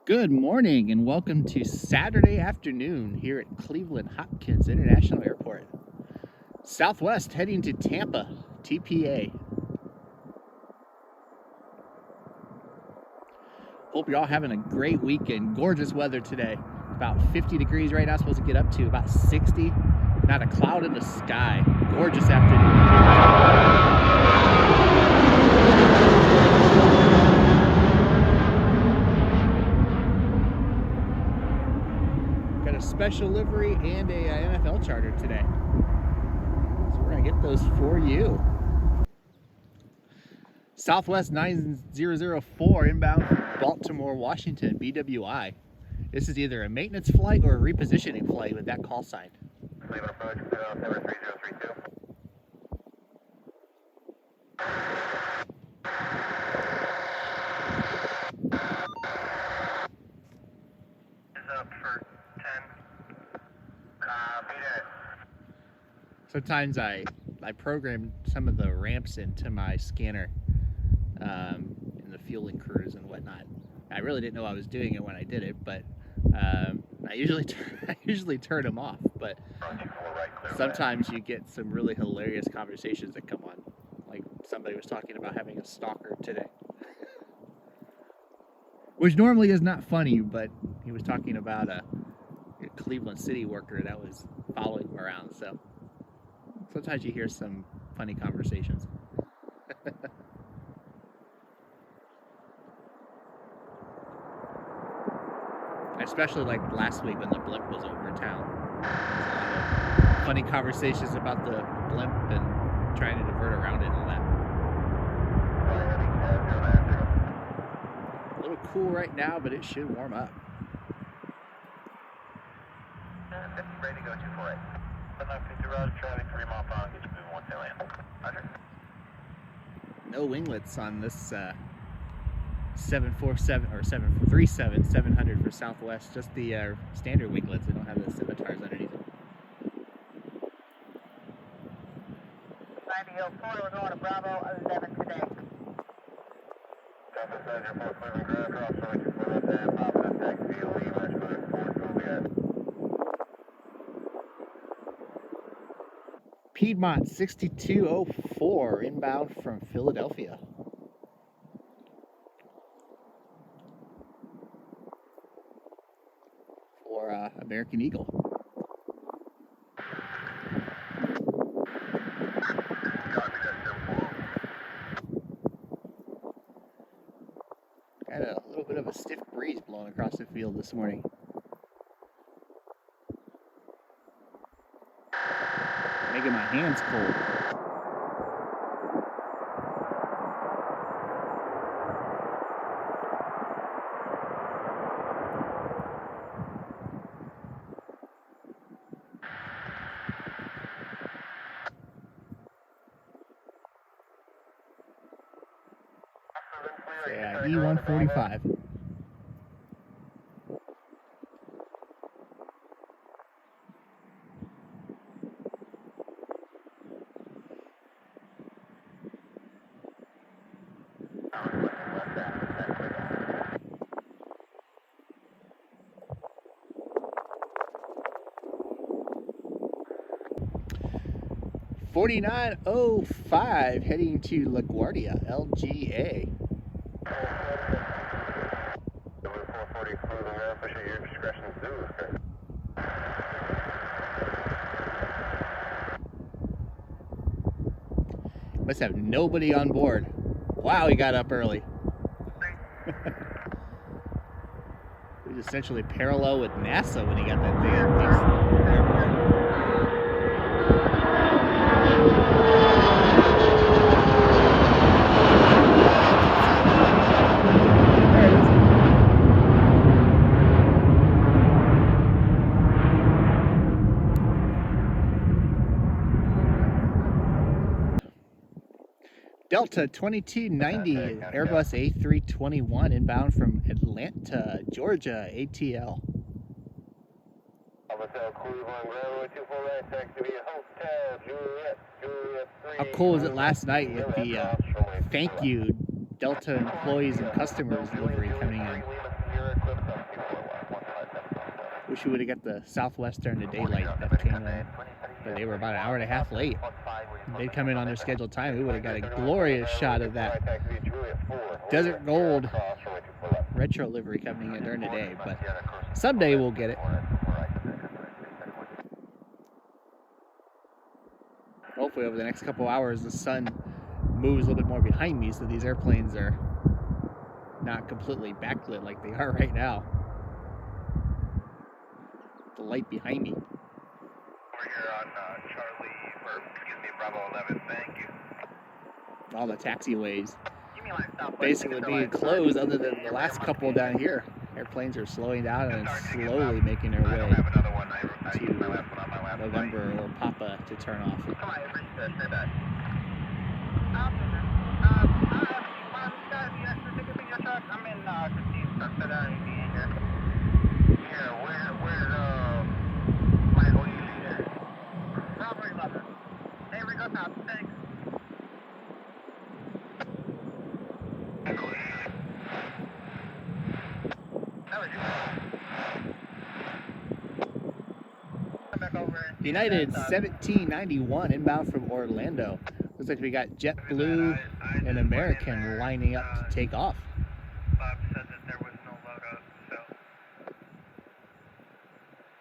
Good morning and welcome to Saturday afternoon here at Cleveland Hopkins International Airport. Southwest heading to Tampa, TPA. Hope you're all having a great weekend. Gorgeous weather today. About 50 degrees right now, supposed to get up to about 60. Not a cloud in the sky. Gorgeous afternoon. Got a special livery and a NFL charter today. So we're going to get those for you. Southwest 9004 inbound from Baltimore, Washington, BWI. This is either a maintenance flight or a repositioning flight with that call sign. Cleveland approach, 3032. Is up for 10. Copy that. Sometimes I program some of the ramps into my scanner in the fueling crews and whatnot. I really didn't know I was doing it when I did it, but I usually turn them off. But sometimes you get some really hilarious conversations that come on. Like somebody was talking about having a stalker today, which normally is not funny, but he was talking about a Cleveland City worker that was following him around. So sometimes you hear some funny conversations. Especially like last week when the blimp was over town. Funny conversations about the blimp and trying to divert around it and all that. A little cool right now, but it should warm up. Ready to go 248. 750 road, traffic 3 mile per hour, get you moving 1 tail in. Roger. No winglets on this 747 or 737 700 for Southwest. Just the standard winglets. They don't have the scimitars underneath it. 9004, we're going to Bravo 11 today. Southwest Messenger 4 Cleveland Ground, cross runway 24 left hand, pop up taxi, leave, rush for 4 Juliet. Piedmont 6204 inbound from Philadelphia. For American Eagle. Got a little bit of a stiff breeze blowing across the field this morning. Making my hands cold. Yeah, E145. $49.05 heading to LaGuardia, LGA. 440 Cleveland Ground, appreciate your discretion to do. Must have nobody on board. Wow, he got up early. He was essentially parallel with NASA when he got that thing at the airport. Delta 2290 Airbus A321 inbound from Atlanta, Georgia, ATL. Hotel Cleveland Ground, 249, taxi via Hotel Juliet, Juliet 3. How cool was it last night with the thank you Delta employees and customers delivery coming in? Wish we would have got the Southwest during the daylight that came in, but they were about an hour and a half late. If they'd come in on their scheduled time, we would have got a glorious shot of that Desert Gold retro livery coming in during the day, but someday we'll get it. Hopefully over the next couple hours the sun moves a little bit more behind me so these airplanes are not completely backlit like they are right now. The light behind me. Over here on Bravo 11, thank you. All the taxiways You mean like Southwest basically being closed other than the last couple down here. Airplanes are slowing down and slowly making their way to November or Papa to turn off. Come on, Avery, stay back. I'm in Christine's truck today. Here, where's Michael, you here? Bravo 11. Avery, go south, thanks. Michael, that was you. Come back over. United 1791 inbound from Orlando. Looks like we got JetBlue and American lining up to take off. Bob said that there was no logo, so.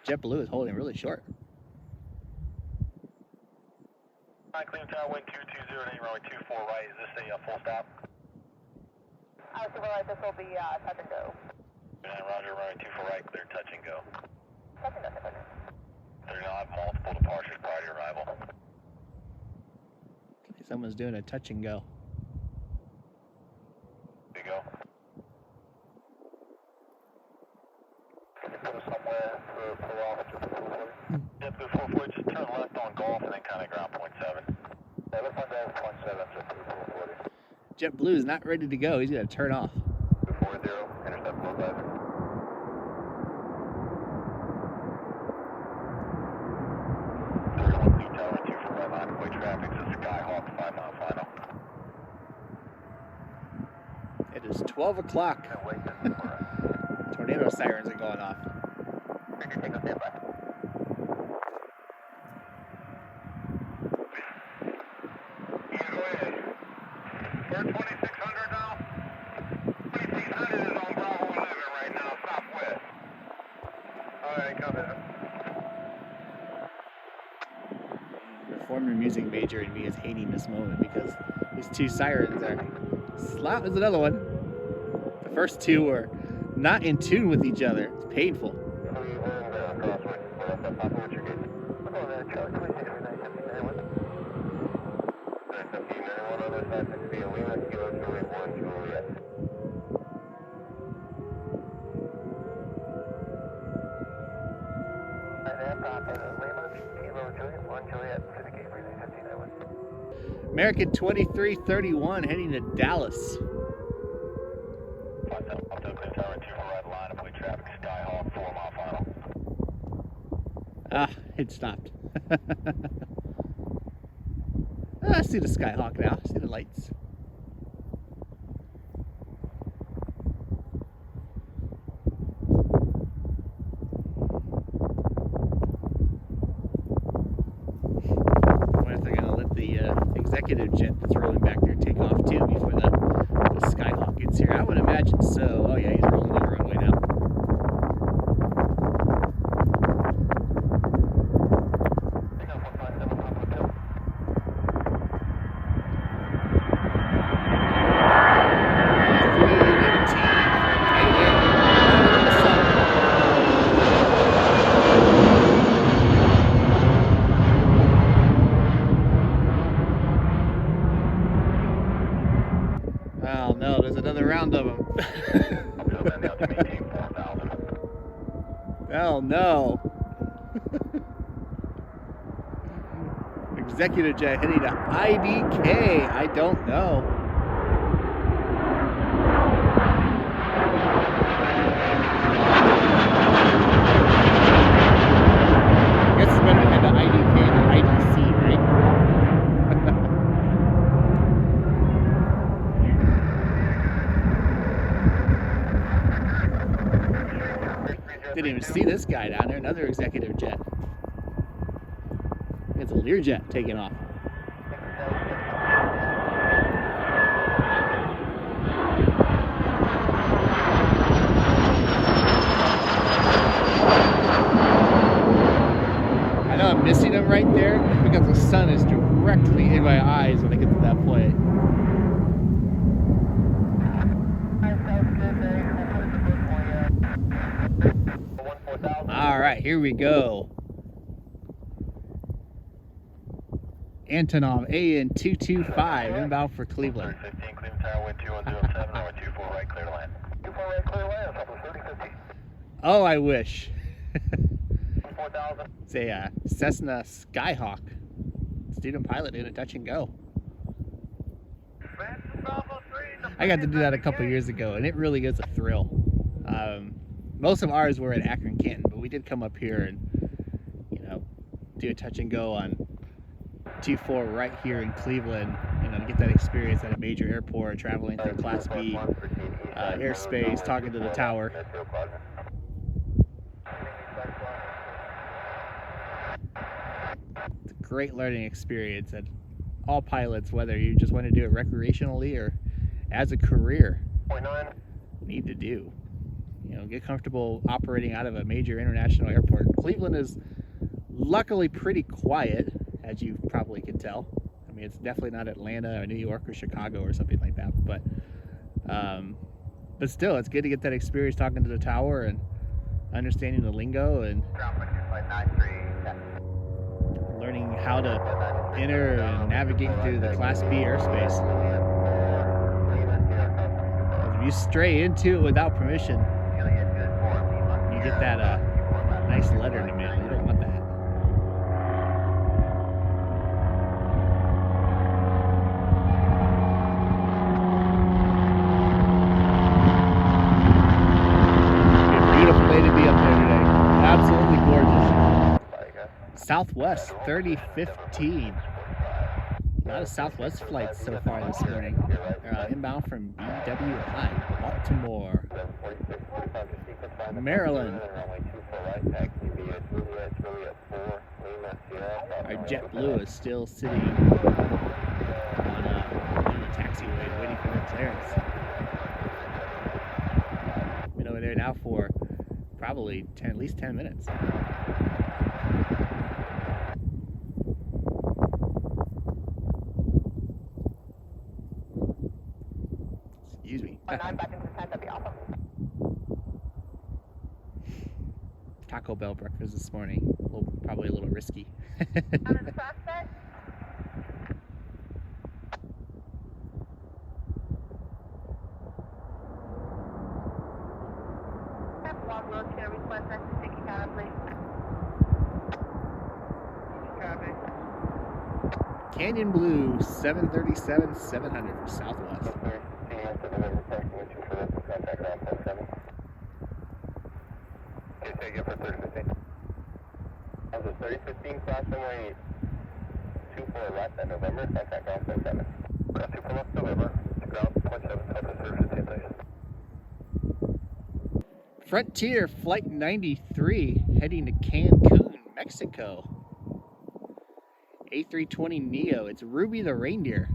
JetBlue is holding really short. Clean Tower, wind 2208, runway 24 right. Is this a full stop? Supervisor, this will be touch and go. Roger, runway 24 right, clear touch and go. Touch and go. They're going to have multiple departures prior to arrival. Someone's doing a touch and go. There you go. Put us somewhere for pull off at JetBlue 440, just turn left on Golf and then kind of ground point 7. Yeah, left on Golf point 7, JetBlue 440. JetBlue is not ready to go. He's going to turn off. 240, intercept low diver. It is 12 o'clock. Tornado sirens are going off. We're 2600 now. 2600 is on Bravo 11 right now, southwest. Alright, copy that. The former music major in me is hating this moment because these two sirens are. Slap is another one. The first two were not in tune with each other. It's painful. American 2331 heading to Dallas. Ah, it stopped. I see the Skyhawk now. I see the lights. Executive jet that's rolling back there take off too before the Skyhawk gets here. I would imagine so. Oh yeah, he's rolling the runway now. Oh no, there's another round of them. Oh no. Executive jet heading to IDK. I don't know. I guess it's better to head to IDK than IDC, right? Didn't even see this guy down there, another executive jet. It's a Learjet taking off. I know I'm missing him right there because the sun is directly in my eyes when I get to that point. All right, here we go. Antonov AN225 inbound for Cleveland. 15, Cleveland Tower, wind 2107, runway 24 right, clear to land. 24 right, clear to land, up to 3050. Oh, I wish. 4000. It's a Cessna Skyhawk. Student pilot in a touch and go. I got to do that a couple years ago, and it really is a thrill. Most of ours were at Akron, Canton, but we did come up here and, you know, do a touch and go on 24 right here in Cleveland. You know, to get that experience at a major airport, traveling through Class B airspace, talking to the tower. It's a great learning experience, and all pilots, whether you just want to do it recreationally or as a career, need to do. You know, get comfortable operating out of a major international airport. Cleveland is luckily pretty quiet, as you probably can tell. I mean, it's definitely not Atlanta or New York or Chicago or something like that, but still, it's good to get that experience talking to the tower and understanding the lingo and learning how to enter and navigate through the Class B airspace. If you stray into it without permission, you get that nice letter in the mail. You don't want that. Beautiful day to be up there today. Absolutely gorgeous. Southwest 3015. A lot of Southwest flights so far this morning. Inbound from BWI, Baltimore, Maryland. Our JetBlue is still sitting on the taxiway waiting for their clearance. Been over there now for probably at least 10 minutes. Excuse me. Back into the tent, that'd be awesome. Taco Bell breakfast this morning. Probably a little risky. Out of the prospect? Log road care request us to take you down, please. Copy. Canyon Blue 737-700 for Southwest. Okay, take it for 3015. That was a 3015 class runway 24 left at November, contact ground 7. Ground 24 left November, ground 7, Delta service 15 Frontier Flight 93 heading to Cancun, Mexico. A320neo. It's Ruby the Reindeer.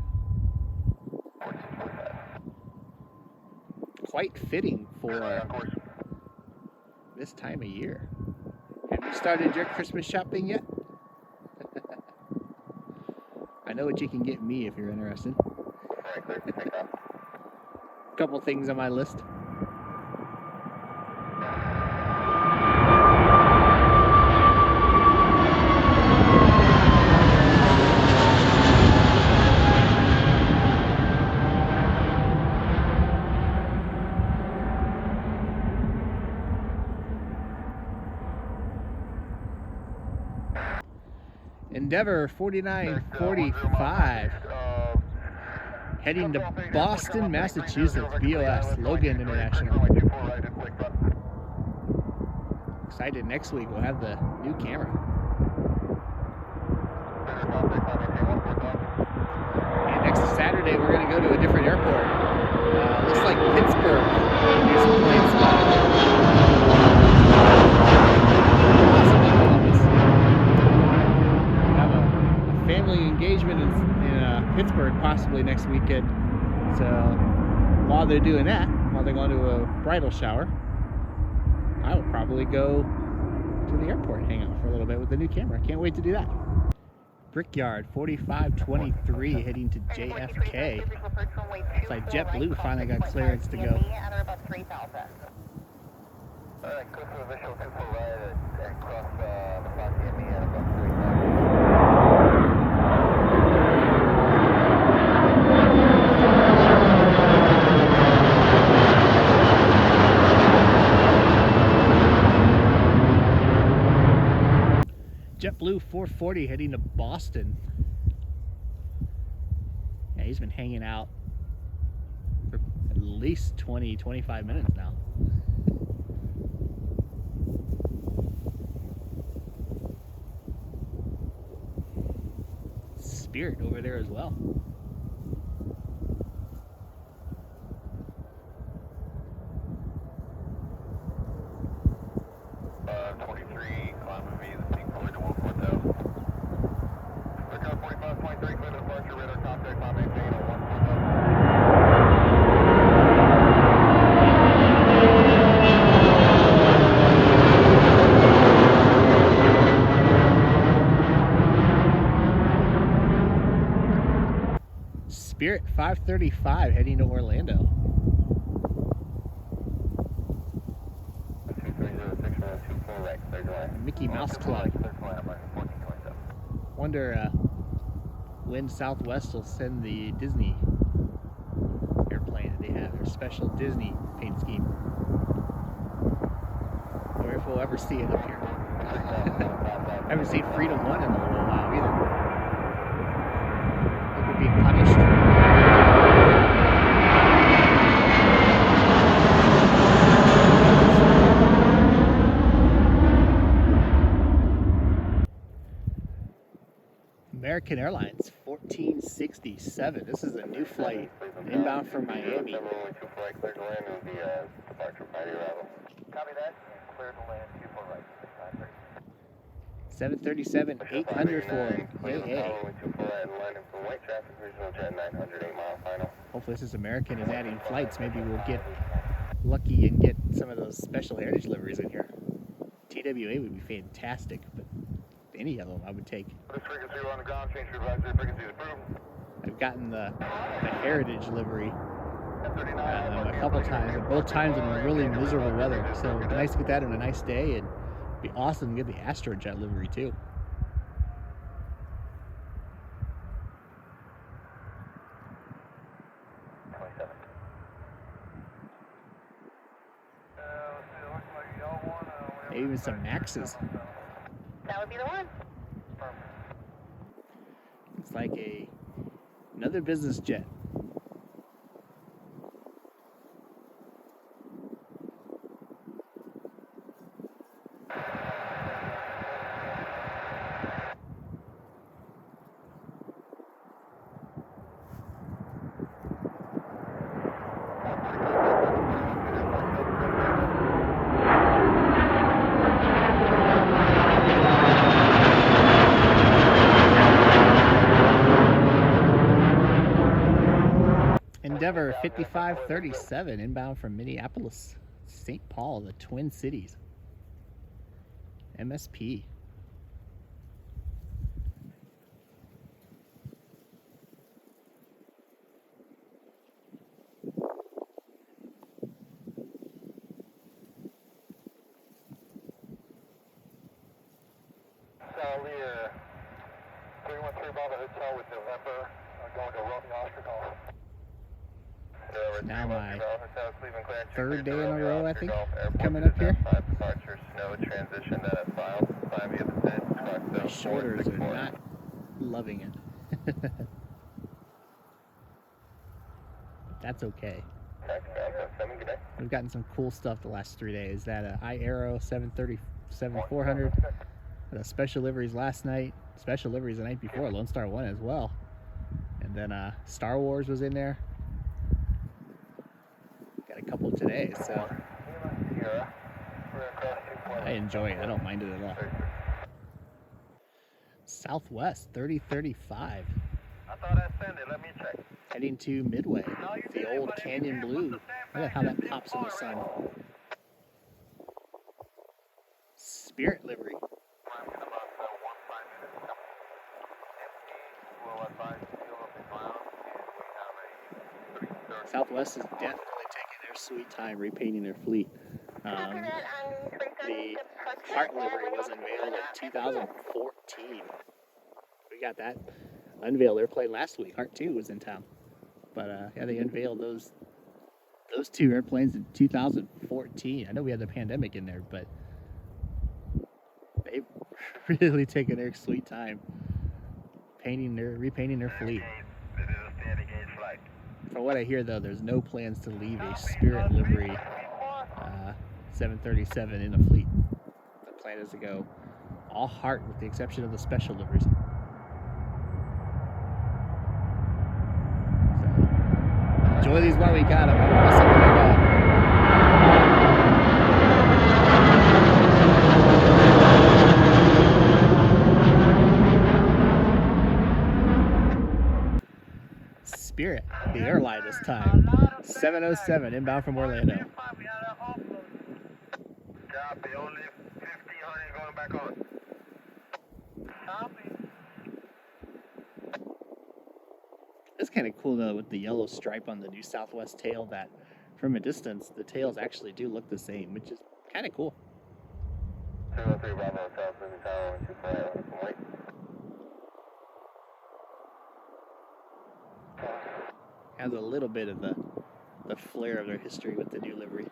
Quite fitting for this time of year. Have you started your Christmas shopping yet? I know what you can get me if you're interested. Couple things on my list. Endeavor 4945 heading to Boston, Massachusetts, BOS, Logan International. Excited, next week we'll have the new camera. And next Saturday we're going to go to a different airport. Looks like Pittsburgh. Here's some planes spotted. work possibly next weekend. So while they're doing that, while they're going to a bridal shower, I will probably go to the airport and hang out for a little bit with the new camera. Can't wait to do that. Brickyard 4523 heading to JFK. It's like JetBlue finally got clearance to go. Alright, go to official 24 right and cross McCloskey and me at about 3,000. JetBlue 440 heading to Boston. Yeah, he's been hanging out for at least 20-25 minutes now. Spirit over there as well. 23, climb with me, the peak forward to 140. Brickyard 4523, clear to departure, radar contact, climb maintain on 140. Spirit 535 heading to Orlando. 2306124 right, clear to land. Mickey Mouse Club. Clear to land, 1427. Wonder when Southwest will send the Disney airplane that they have, their special Disney paint scheme. Or if we'll ever see it up here. I haven't seen Freedom 1 in a little while either. I think we're being punished. American Airlines 1467. This is a new flight inbound from Miami. 737 800 for AA. Hopefully this is American is adding flights. Maybe we'll get lucky and get some of those special heritage liveries in here. TWA would be fantastic, but any of them I would take. I've gotten the heritage livery a couple times, and both times in really miserable weather. So it'd be nice to get that on a nice day, and it'd be awesome to get the Astrojet livery too. Maybe even some Maxes. That would be the one. It's like another business jet. Endeavor 5537 inbound from Minneapolis, St. Paul, the Twin Cities. MSP. Lear 313 Bravo Hotel with November, going to Romeo Oscar Golf. Now my third day in a row, I think, coming up here. My shoulders are not loving it. But that's okay. We've gotten some cool stuff the last 3 days. That iAero 737-400, the special liveries last night, special liveries the night before, Lone Star 1 as well. And then Star Wars was in there. Got a couple today, so I enjoy it. I don't mind it at all. Southwest 3035. thought I sent it. Let me check. Heading to Midway. The old Canyon Blue. Look at how that pops in the sun. Spirit livery. Southwest is definitely taking their sweet time repainting their fleet. The Heart livery was unveiled in 2014. We got that unveiled airplane last week. Heart 2 was in town. But yeah, they unveiled those two airplanes in 2014. I know we had the pandemic in there, but they've really taken their sweet time repainting their fleet. From what I hear, though, there's no plans to leave a Spirit livery 737 in the fleet. The plan is to go all Heart with the exception of the special liveries. So, enjoy these while we got them. I don't miss them when they're gone. Spirit, the airline this time. 707 inbound from Orlando. Copy, only 50, honey, going back on. Copy. It's kind of cool though with the yellow stripe on the new Southwest tail that from a distance the tails actually do look the same, which is kind of cool. 203 Bravo, South Moving Tower, 124, wait. Has a little bit of the flair of their history with the new livery.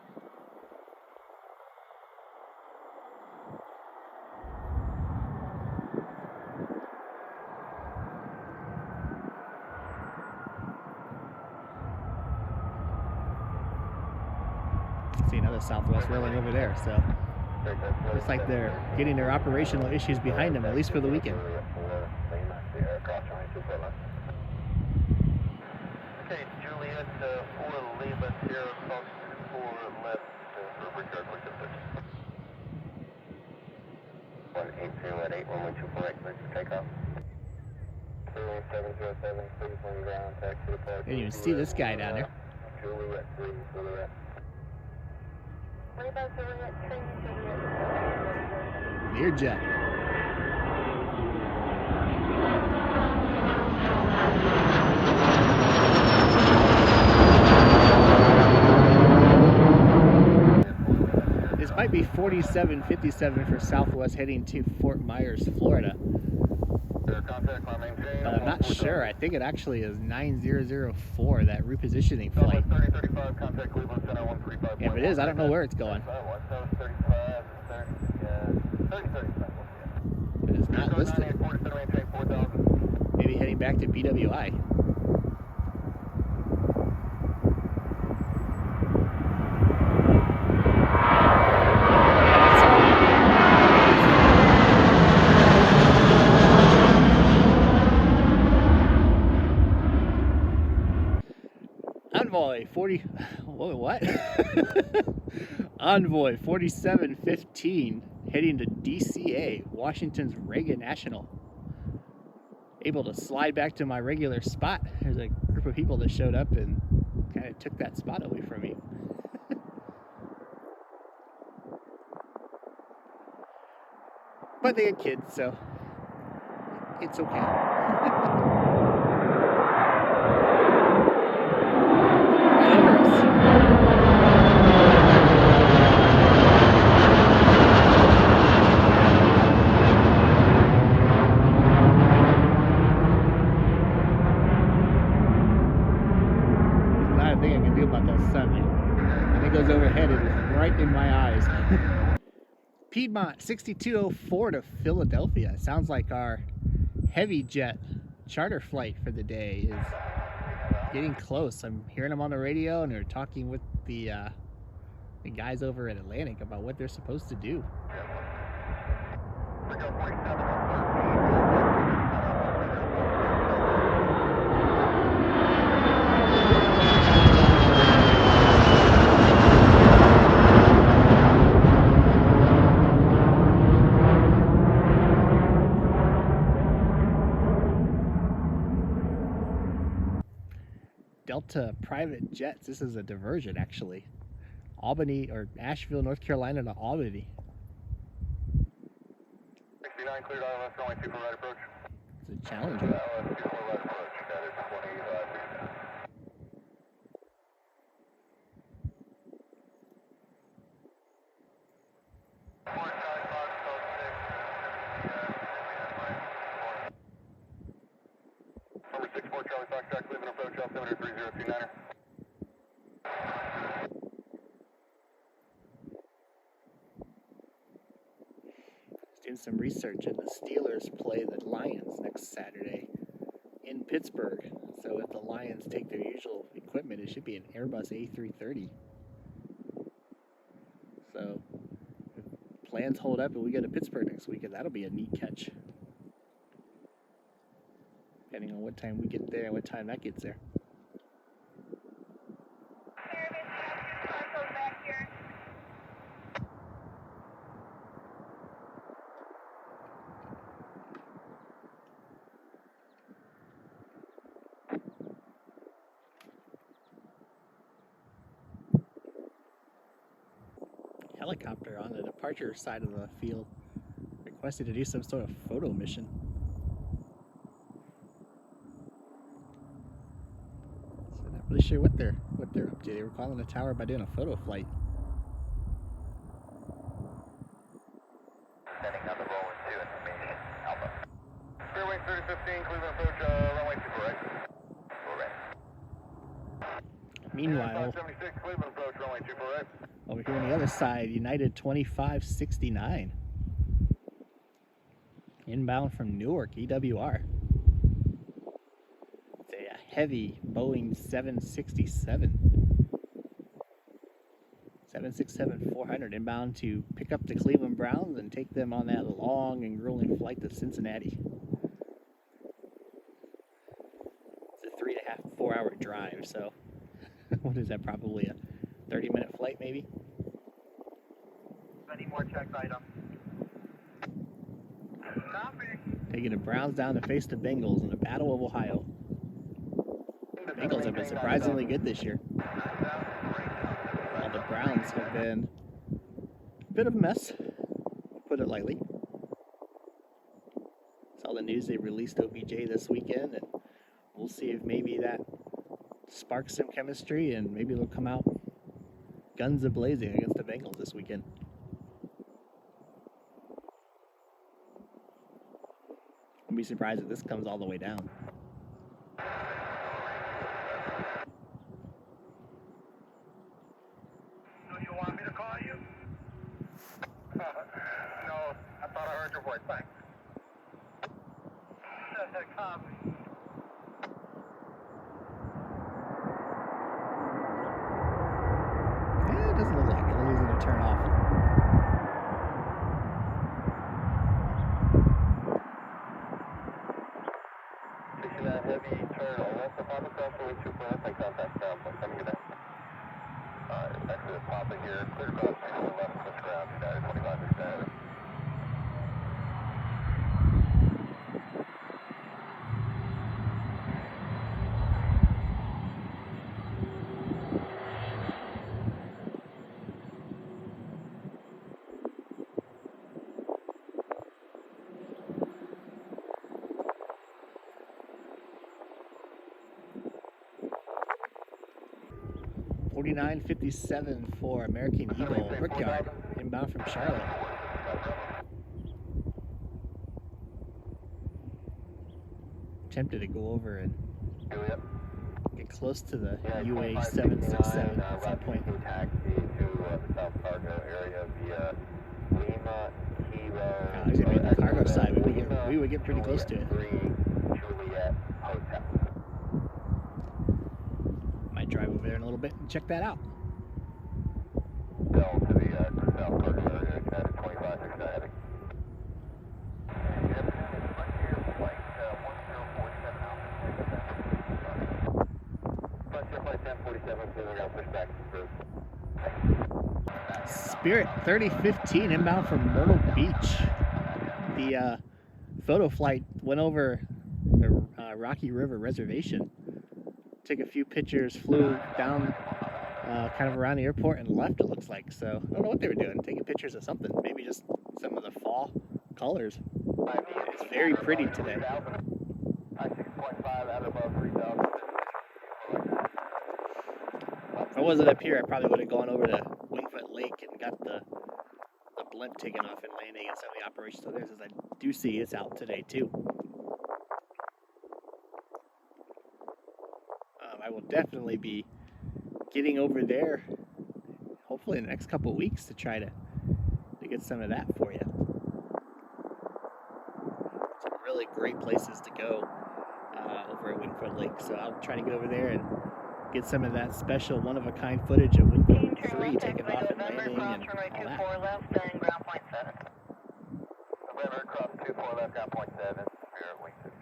See another Southwest rolling over there, so looks like they're getting their operational issues behind them, at least for the weekend. Okay, Juliet, 4 Lima, Sierra Fox 4 left, Richard, 180 at 8124, clear for takeoff. 707, please on ground, taxi to park. Didn't even see this guy down there. Juliet, 3, Juliet. Learjet. This might be 4757 for Southwest heading to Fort Myers, Florida. But I'm not sure. I think it actually is 9004, that repositioning flight. If it is, I don't know where it's going. It is not listed. Maybe heading back to BWI. Envoy 40. What? Envoy 4715 heading to DCA, Washington's Reagan National. Able to slide back to my regular spot. There's a group of people that showed up and kind of took that spot away from me. But they had kids, so it's okay. Overhead, it is right in my eyes. Piedmont 6204 to Philadelphia. It sounds like our heavy jet charter flight for the day is getting close. I'm hearing them on the radio and they're talking with the guys over at Atlantic about what they're supposed to do. Delta private jets. This is a diversion, actually. Albany or Asheville, North Carolina to Albany. 69 cleared ILS runway 24 right approach. It's a Challenger. ILS 24 right approach. That is 25. Number 64 Charlie Foxtrot, Cleveland approach, altimeter 3029er. Doing some research, and the Steelers play the Lions next Saturday in Pittsburgh. So if the Lions take their usual equipment, it should be an Airbus A330. So if plans hold up and we go to Pittsburgh next weekend, that'll be a neat catch. Depending on what time we get there and what time that gets there. Helicopter on the departure side of the field requested to do some sort of photo mission. So not really sure what they're up to. They were calling the tower by doing a photo flight. Sending on the roll into information. Alpha. Fairway 3015, Cleveland approach, runway 24 right. Correct. Meanwhile, 576, Cleveland approach, runway 24 right. over here on the other side, United 2569. Inbound from Newark, EWR. It's a heavy Boeing 767. 767-400 inbound to pick up the Cleveland Browns and take them on that long and grueling flight to Cincinnati. It's a 3.5, 4 hour drive, so what is that, probably a 30-minute flight maybe? Any more checked items? Copy. Taking the Browns down to face the Bengals in the Battle of Ohio. The Bengals have been surprisingly good this year. While the Browns have been a bit of a mess, to put it lightly. Saw the news they released OBJ this weekend, and we'll see if maybe that sparks some chemistry and maybe they'll come out guns a-blazing against the Bengals this weekend. I'd be surprised if this comes all the way down. Do you want me to call you? No, I thought I heard your voice. Thanks. Copy. Yeah, it doesn't look like it. It looks going to turn off. Taking that heavy turn on left of Papa Crossway 24 left and contact ground. Coming to that. Actually, the Papa here. Clear cross 24 left, push ground. United 25%. $49.57 for American Eagle Brickyard, inbound from Charlotte. Tempted to go over and get close to the UA 767 at some point. Taxi to the South Fargo area via Lima, Kilo. He's gonna be on the cargo side. We would get pretty close to it. Juliet Hotel. Might drive over there in a little bit and check that out. Bell to the South Fargo area, United 25% heavy. Yep, flight 1047 Alpha. Flight 1047, Cleveland, I'll push back through. Spirit 3015 inbound from Myrtle Beach. The photo flight went over the Rocky River Reservation took a few pictures, flew down kind of around the airport and left, it looks like. So I don't know what they were doing, taking pictures of something, maybe just some of the fall colors. It's very pretty today. If I wasn't up here, I probably would have gone over to Wingfoot Lake and got the blimp taken off and landing and some of the operations. So there's, as I do see, it's out today too. I will definitely be getting over there, hopefully in the next couple of weeks, to try to get some of that for you. Some really great places to go over at Wingfoot Lake. So I'll try to get over there and get some of that special one-of-a-kind footage of Wingfoot 3 taking off and landing and all that. Left, then ground point 7. November, cross 24 left, ground point 7. We're at Wingfoot 50.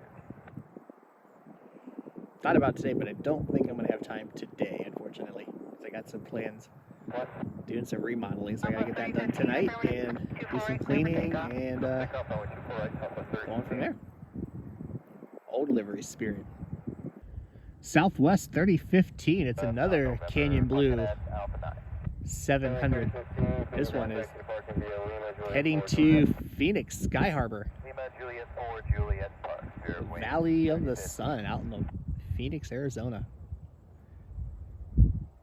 Thought about today, but I don't think I'm going to have time today, unfortunately, because I got some plans. Doing some remodeling, so I gotta get that done tonight and do some cleaning and going from there. Old livery Spirit. Southwest 3015, it's another Canyon Blue 700. This one is heading to Phoenix Sky Harbor, Valley of the Sun, out in the Phoenix, Arizona.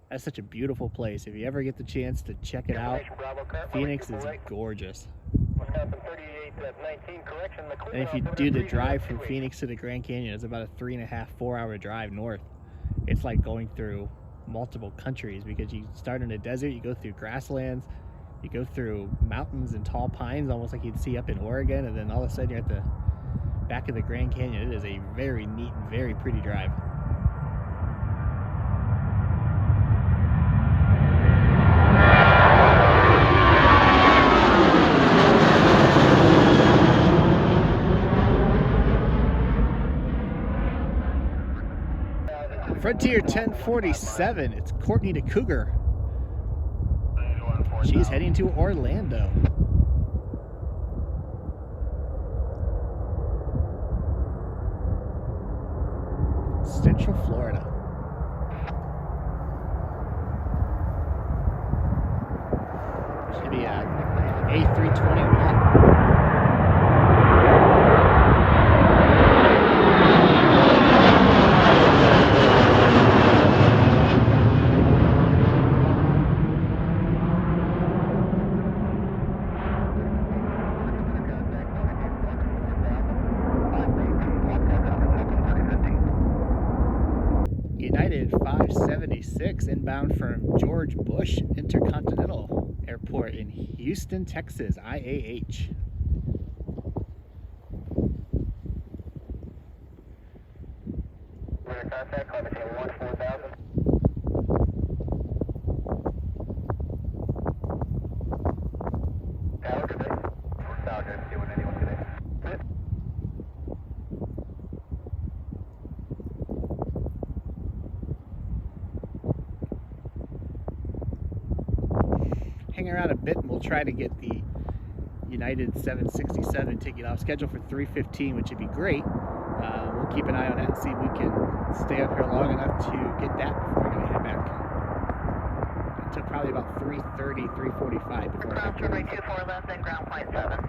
That's such a beautiful place. If you ever get the chance to check it out, Phoenix is gorgeous. And if you do the drive from Phoenix to the Grand Canyon, it's about a 3.5–4 hour drive north. It's like going through multiple countries, because you start in a desert, you go through grasslands, you go through mountains and tall pines, almost like you'd see up in Oregon, and then all of a sudden you're at the back of the Grand Canyon. It is a very neat and very pretty drive. Frontier 1047, it's Courtney to Cougar. She's heading to Orlando. Central Florida. Should be a A321. United 576 inbound from George Bush Intercontinental Airport in Houston, Texas, IAH. We're in contact, climate change 14,000. Tower, good day. Tower, good. Doing anyone today? Good. Hang around a bit and we'll try to get the United 767 ticket off schedule for 3:15, which would be great. We'll keep an eye on that and see if we can stay up here long enough to get that before I gotta head back. It took probably about 3:30, 3:45 before I got to leave. 24 left, then ground point 7.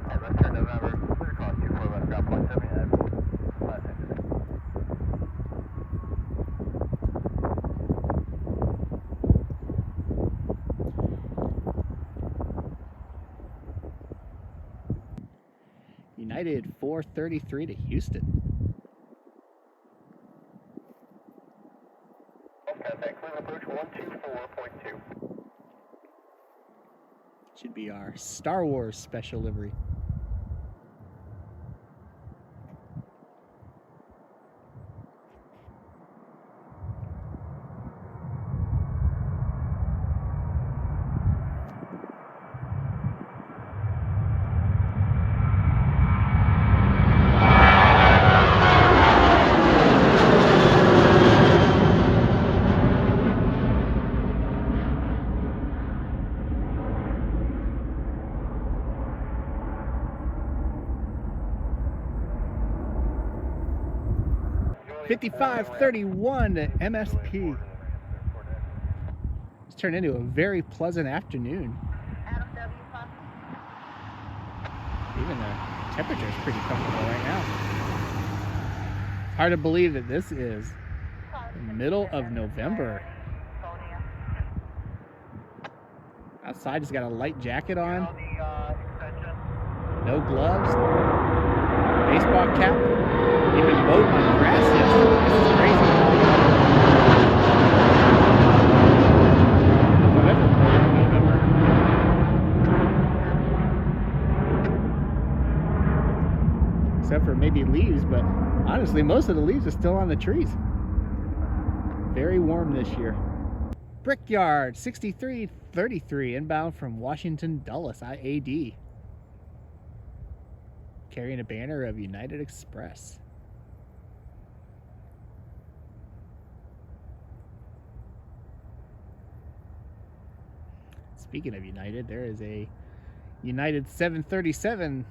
And let's turn November. Clear call 24 left, ground point 7. Last time today. United 433 to Houston. Contact clear approach 124.2. Should be our Star Wars special livery. 5531 to MSP. It's turned into a very pleasant afternoon. Adam W. Fox. Even the temperature is pretty comfortable right now. Hard to believe that this is the middle of November. Outside, he's got a light jacket on, no gloves, baseball cap, even mowed my grass yesterday. This is crazy. Whatever, November. Except for maybe leaves, but honestly, most of the leaves are still on the trees. Very warm this year. Brickyard 6333 inbound from Washington Dulles IAD. Carrying a banner of United Express. Speaking of United, there is a United 737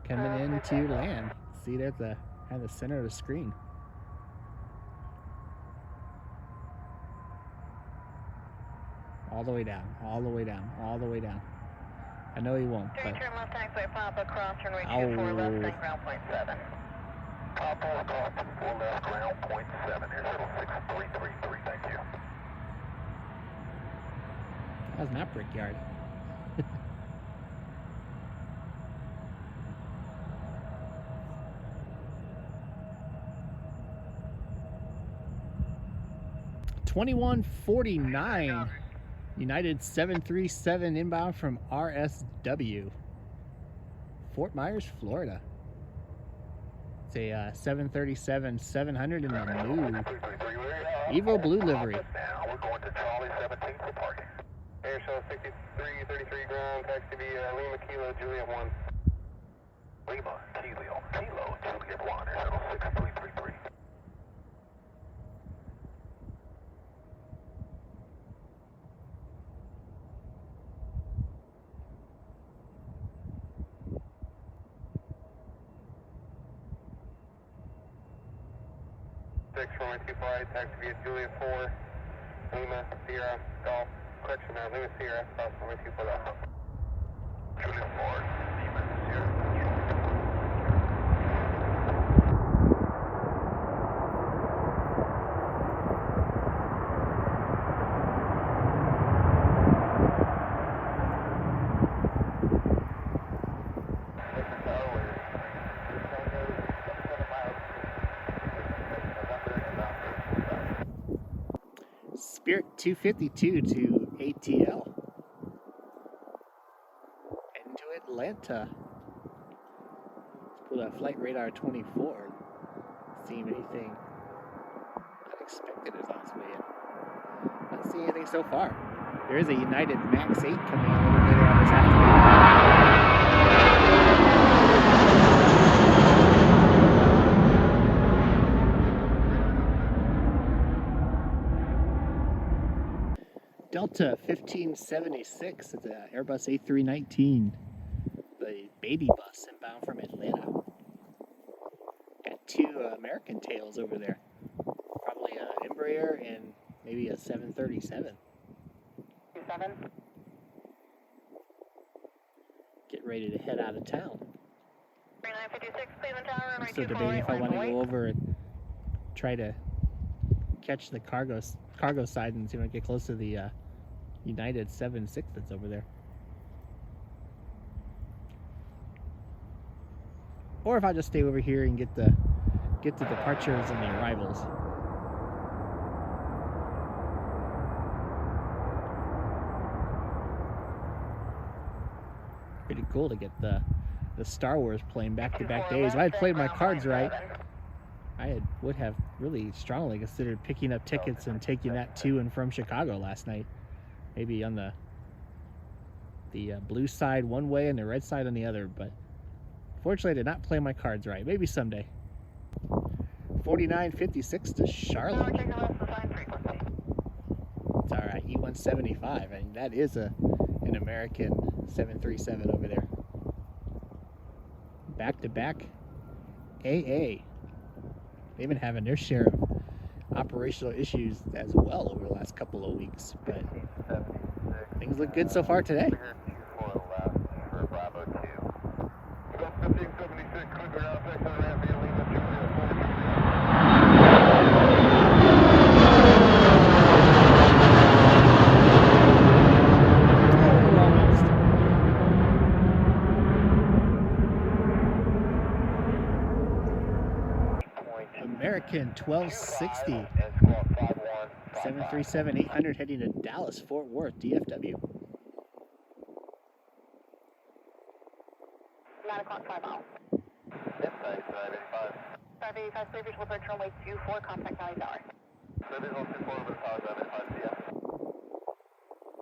coming into land. See there at the center of the screen. All the way down, all the way down, all the way down. I know he won't, but... Turn left taxiway, Papa, cross runway Ow. 24 left, then ground point 7. Papa, cross 24 left, ground point 7, here, 06333, thank you. That was not Brickyard. $21.49. United 737 inbound from RSW, Fort Myers, Florida. It's a 737-700 in the new Evo Blue livery. Now we're going to Charlie 17 for parking. Air show 6333 ground, taxi via Lima Kilo Juliet 1. Lima Kilo Juliet 1, air shuttle 6333. Runway 25, taxi via Juliet 4, Lima Sierra Golf, correction now, Lima Sierra, Golf, runway 24 left. Juliet 4, Lima Sierra, Spirit 252 to ATL. Heading to Atlanta. Let's pull that flight radar 24. See if anything unexpected is on its way in. Not seeing anything so far. There is a United Max 8 coming in a little later on this Delta 1576, it's an Airbus A319, the baby bus inbound from Atlanta. Got two American tails over there, probably an Embraer and maybe a 737. 7. Get ready to head out of town. 3956, Cleveland Tower, runway Still 24 debating right, if I want to line go over and try to catch the cargo side and see if I can get close to the United 76 that's over there. Or if I just stay over here and get the departures and the arrivals. Pretty cool to get the Star Wars plane back-to-back days. If I had played my cards right, would have really strongly considered picking up tickets and taking that to and from Chicago last night. Maybe on the blue side one way and the red side on the other, but fortunately I did not play my cards right. Maybe someday. 4956 to Charlotte. It's alright, E175, and that is an American 737 over there. Back to back AA. They've been having their share of operational issues as well over the last couple of weeks, but 1576. things look good so far today. Clear 24 left for Bravo 2. Gulf 1576, clear ground, check to the ramp, via Lima, Julia, 4. American 1260, And squad 51. 737-800 heading to Dallas, Fort Worth, DFW. 9 o'clock, 5 miles. Yep, thanks, 985. 585, clear visual third runway 24, contact Valley Tower. Clear visual 24 over the tower, 985, see ya.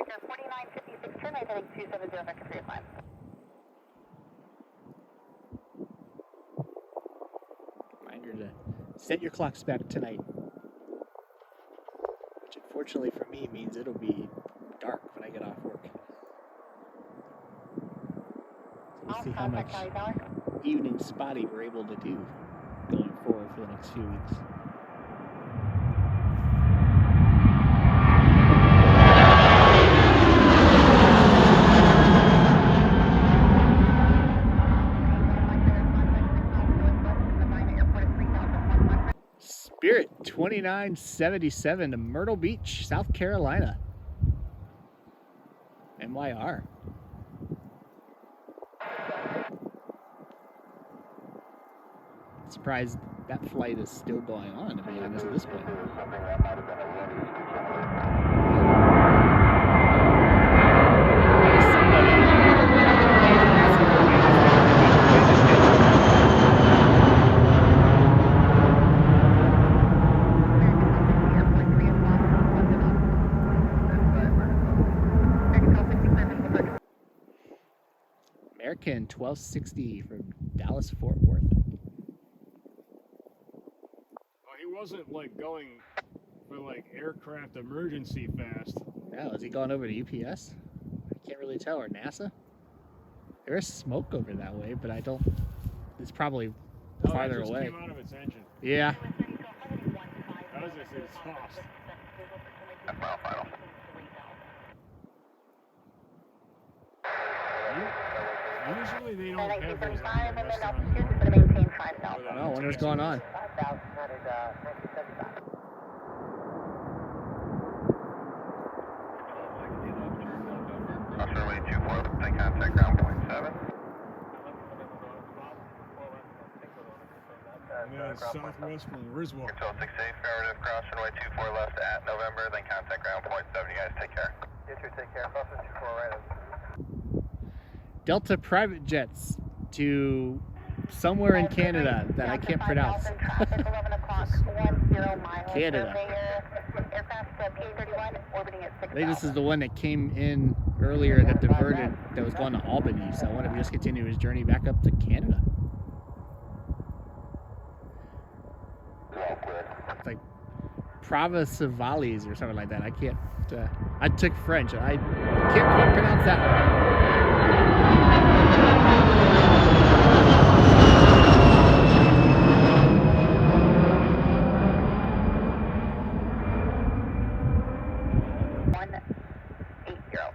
Air 4956, turn right heading 270, vector 3 5. Reminder to set your clocks back tonight, which unfortunately for me means it'll be dark when I get off work. So we'll see how much Contact Valley Tower. evening spotty we're able to do going forward for the next few weeks. Spirit 2977 to Myrtle Beach, South Carolina. MYR. Surprised that flight is still going on, to be honest, at this point. Something that might have been a running American 1260 from Dallas, Fort Worth. Oh, he wasn't like going for like aircraft emergency fast. Yeah, is he going over to UPS? I can't really tell, or NASA? There is smoke over that way, but I don't. It's probably Oh, farther it just away. came out of its engine. Yeah. That was just its exhaust. mile final. Usually they don't have those on 1935, the and then restaurant. altitude is going to maintain 5,000. Oh, I wonder what's going on. 5,000, 1975. Cross runway 24, then contact ground point 7. Yeah, southwest from Riswell. Control 6 affirmative, cross runway 24 left at November, then contact ground point 7. You guys take care. You two take care. Cross runway 24 right. Delta private jets to somewhere in Canada that I can't pronounce. Traffic 11 o'clock, 10 miles. Canada. Aircraft PA-31 orbiting at 6,000. I think this is the one that came in earlier that diverted, that was going to Albany. So I wanted to just continue his journey back up to Canada. It's like Pravasavalis or something like that. I can't. I took French. I can't quite pronounce that one.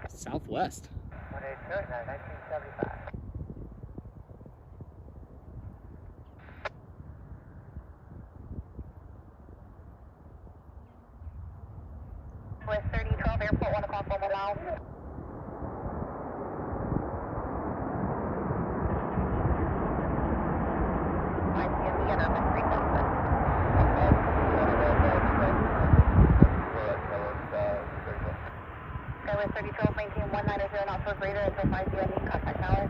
Southwest. 1975. West 3012, airport 1 o'clock, 1 mile. Skyway 3012, maintain 190 knots for greater until 5 DME, contact tower.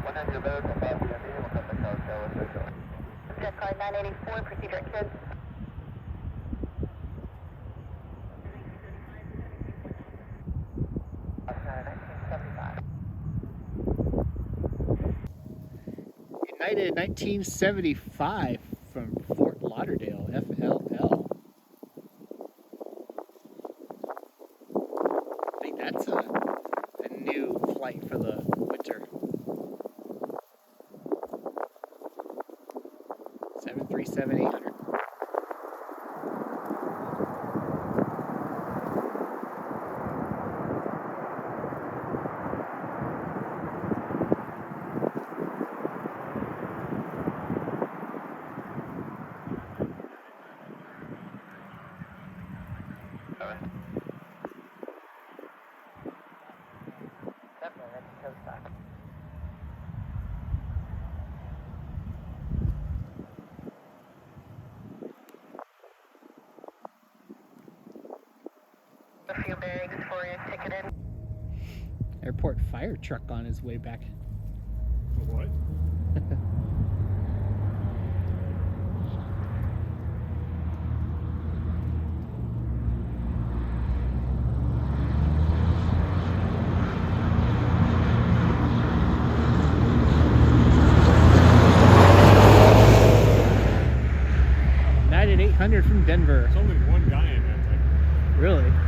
190 better than 5 DME, we'll contact tower, Skyway 3012. Jet card 984, procedure at kids. United 1975 from Fort Lauderdale, FLL. I think that's a new flight for the winter. 737-800. A few bags for you, ticketed. Airport fire truck on his way back. What? United 800 from Denver. There's only one guy in that thing. Really? Yeah.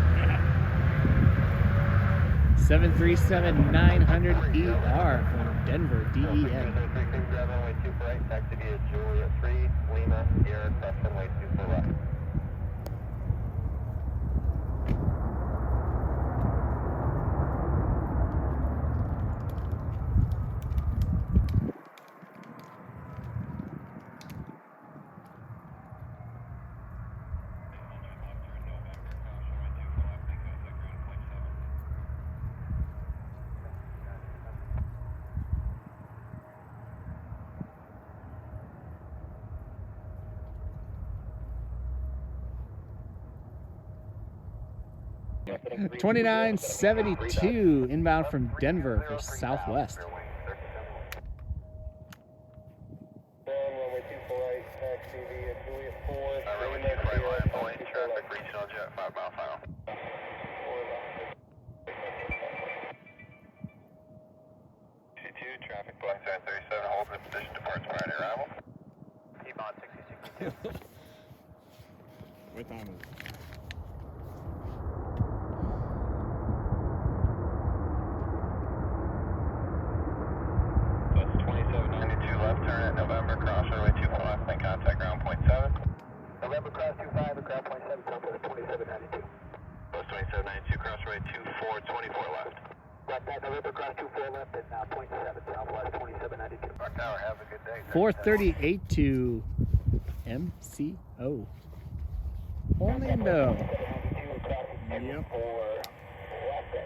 737-900ER from Denver, DEN. 336, grab runway 24 right, taxi via Juliet 3, Lima, Sierra, cross runway 24 left. Denver. 2972 inbound from Denver for Southwest. Runway 24 right, taxi via Juliet 4, runway 24 right, line point, traffic, regional jet, 5 mile final. 22, traffic, Boeing 737, hold in position, departs prior to arrival. T-Bond 6062. What time is it? Bus 2792 left, turn at November, cross runway 24 left, then contact ground point 7. November, cross 25, and ground point 7, Southwest 2792. Bus 2792, cross runway 24, 24 left. Left at November, cross 24 left, and point 7, Southwest 2792. Park Tower, have a good day. 438 to MCO. Orlando. Yep.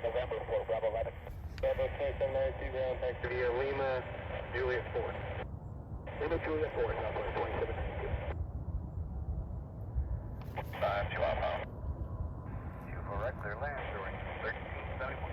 November 4, Bravo 11. Bravo 2792, ground taxi via Lima, Juliet 4. Lima, Juliet 4, Southwest 2792. 5, 2 outbound. 2 for regular land, showing 1371.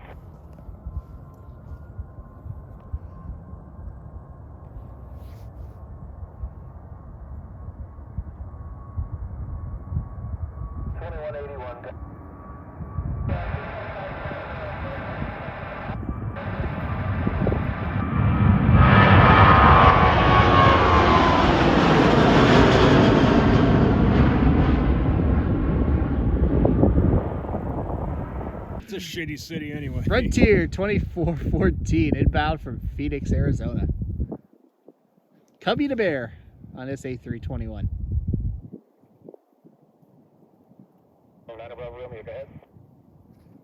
It's a shitty city anyway. Frontier 2414 inbound from Phoenix, Arizona. Cubby to Bear on SA321. Bravo, Romeo, go ahead.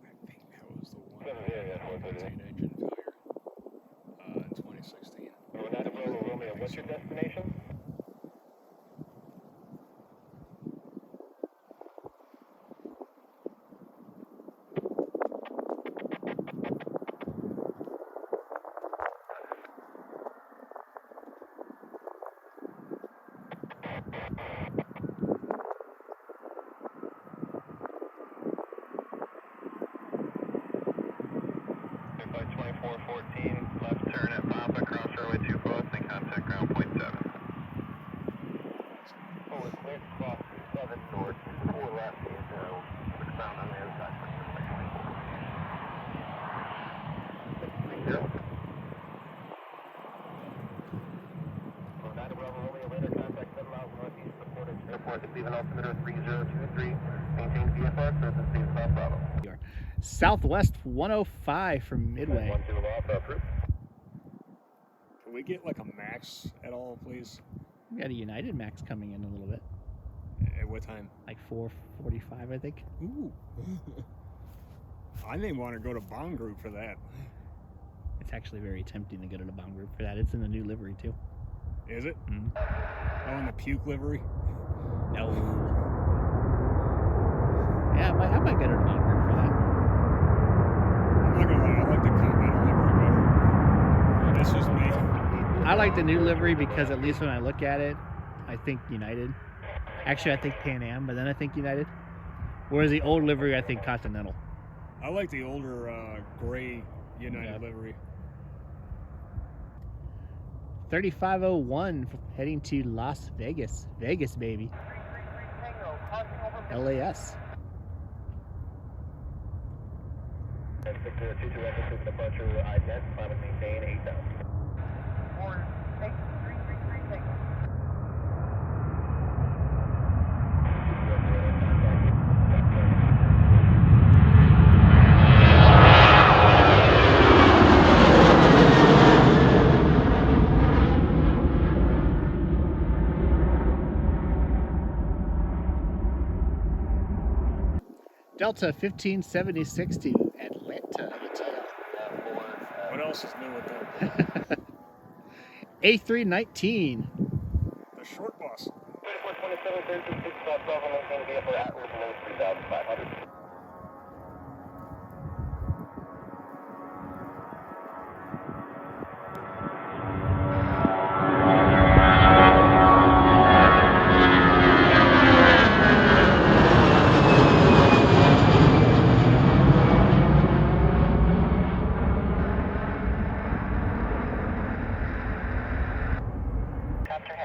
I think that was the one. Engine failure. In 2016. Bravo, Romeo, what's your destination? By 2414, left turn at Papa, cross runway 24 left, then contact ground point 7. Forward clear, cross 7 north, 4 left, and southbound on the other side. Nevada Bravo Romeo, radar contact 7 miles northeast of Portage Airport, leaving altimeter 3023, maintain VFR, surface speed South Bravo. Southwest 105 from Midway. 1 2 off, approved. Can we get like a max at all, please? We got a United Max coming in a little bit. At what time? Like 4:45, I think. Ooh. I didn't want to go to Bond Group for that. It's actually very tempting to go to the Bomb Group for that. It's in the new livery, too. Is it? Mhm. Oh, in the puke livery? No. Yeah, I might go to the Bomb Group for that. I'm not gonna lie, I like the Continental livery better. That's just me. I like the new livery because at least when I look at it, I think United. Actually, I think Pan Am, but then I think United. Whereas the old livery, I think Continental. I like the older gray United Yeah. livery. 3501 heading to Las Vegas. Vegas, baby. LAS. Victor 22 Echo, departure I-10, climb and maintain 8,000. Or take 333 take. Delta 1576 to Atlanta. What else is new with them? A319. The short bus. 2427, 36, maintain vehicle at or below 3,500.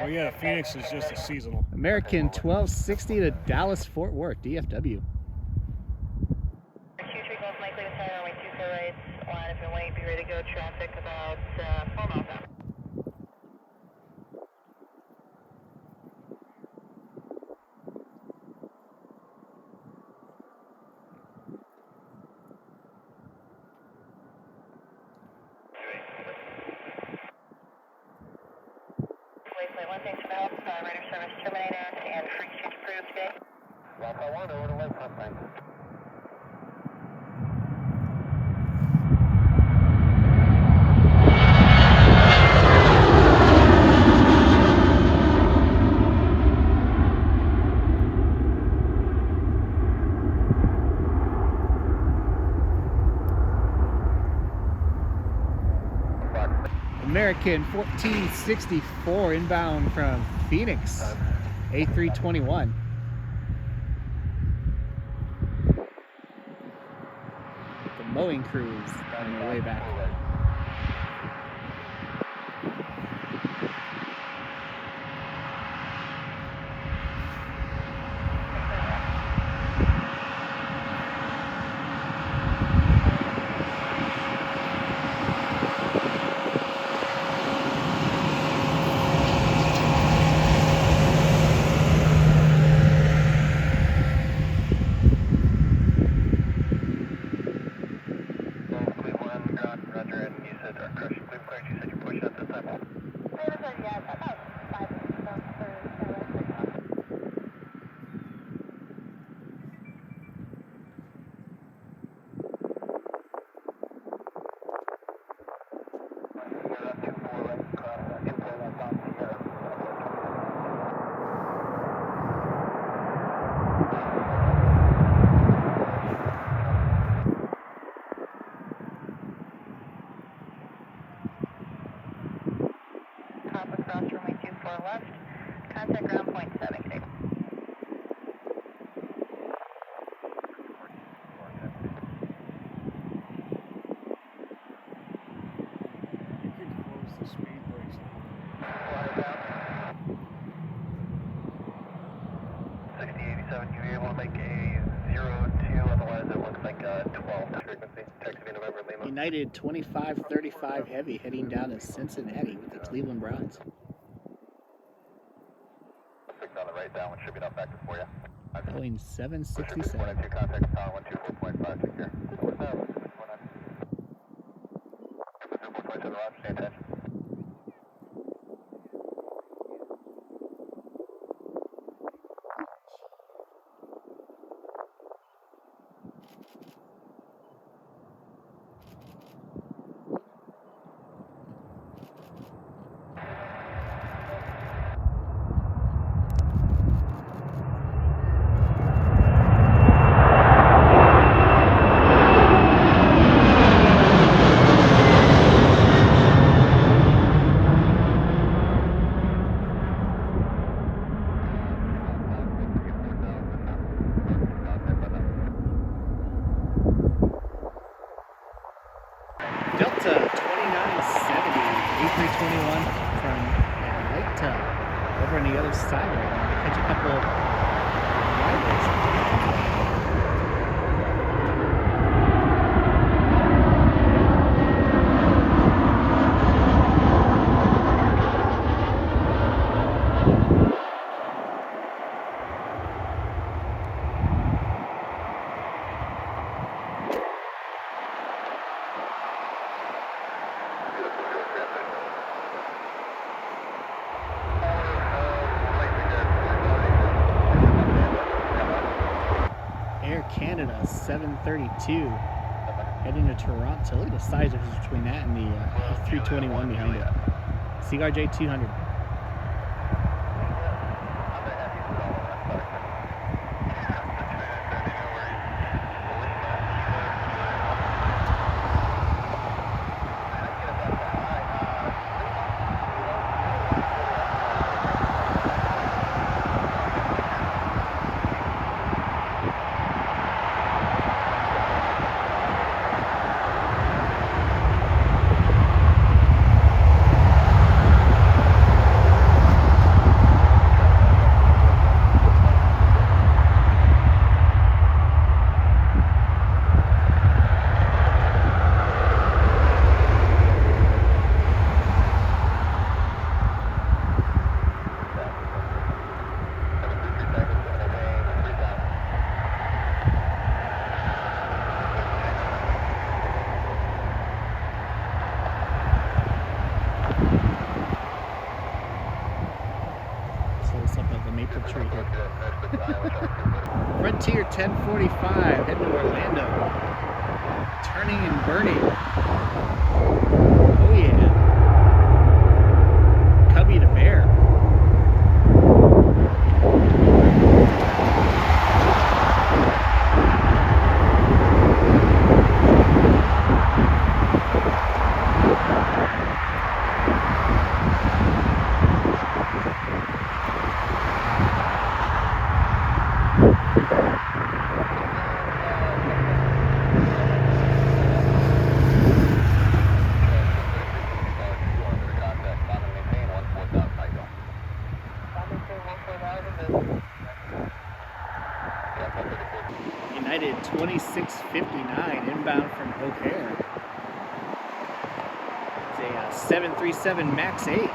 Oh yeah, Phoenix is just a seasonal. American 1260 to Dallas Fort Worth. DFW. Q3 most likely to fire runway 24 right, line up and wait, be ready to go, traffic about 4 miles out. Waypoint 1, thanks for the help, radar service terminated and free exchange approved today. Route 1 over to Lake Front. American 1464 inbound from Phoenix. A321. The mowing crews on their way back. Roger, and you said, or you said you pushed at this time. Yeah, about 5 minutes for top across runway 24 left, contact ground point 7, okay. You can close the speed brakes now. 6087, you were able to make a 02, otherwise it looks like a 12 frequency. Taxi November Lima. United 2535 Heavy heading down to Cincinnati with the Cleveland Browns. 6 on the right, that one should be enough factor for you. Boeing 767. 192, contact power 124.5, take care. What's that? 0.5 to the left, stay in touch. A321 from Lake Tub over on the other side right now to catch a couple of rivals. Air Canada 732 heading to Toronto. Look at the size difference between that and the 321 behind it. Cigar J200. Close up of the maple tree here. Frontier 1045 heading to Orlando. Turning and burning. Oh yeah. Cubby to bear. United 2659 inbound from O'Hare. It's a 737 MAX 8.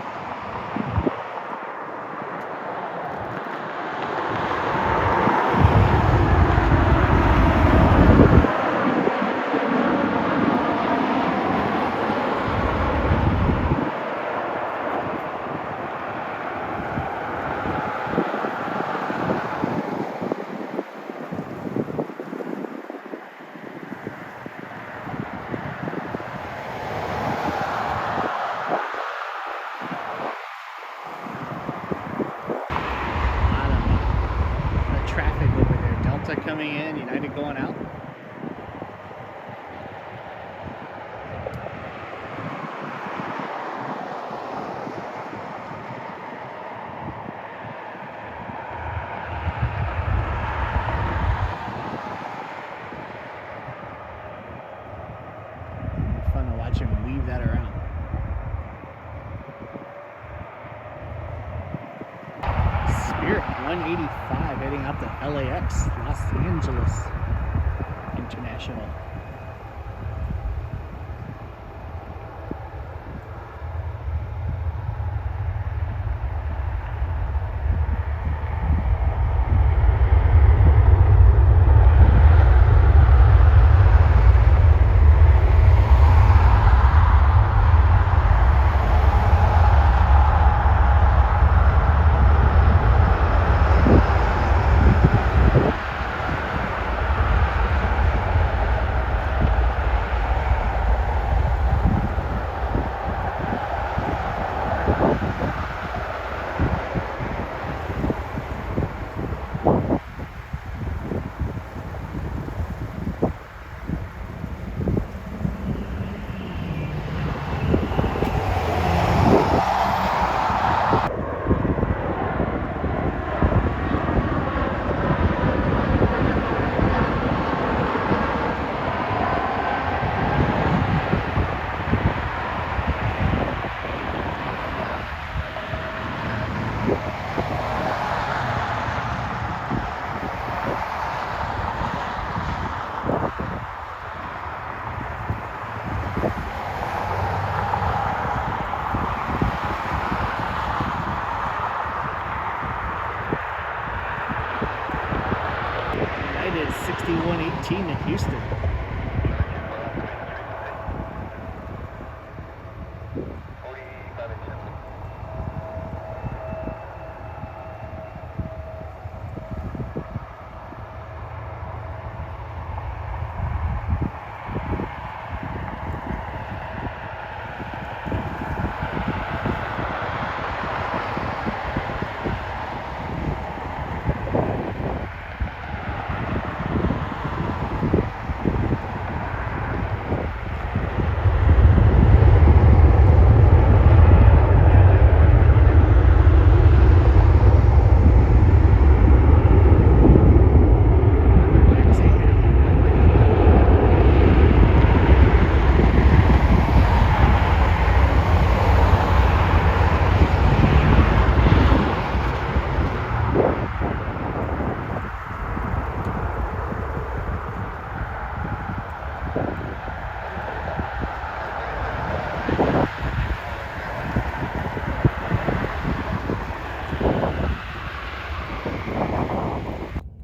Traffic over there. Delta coming in, United going out. Fun to watch him weave that around. Spirit 185 heading out to LAX, Los Angeles International. 15 to Houston.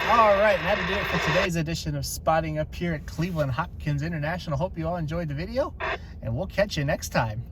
All right, and that'll do it for today's edition of Spotting up here at Cleveland Hopkins International. Hope you all enjoyed the video, and we'll catch you next time.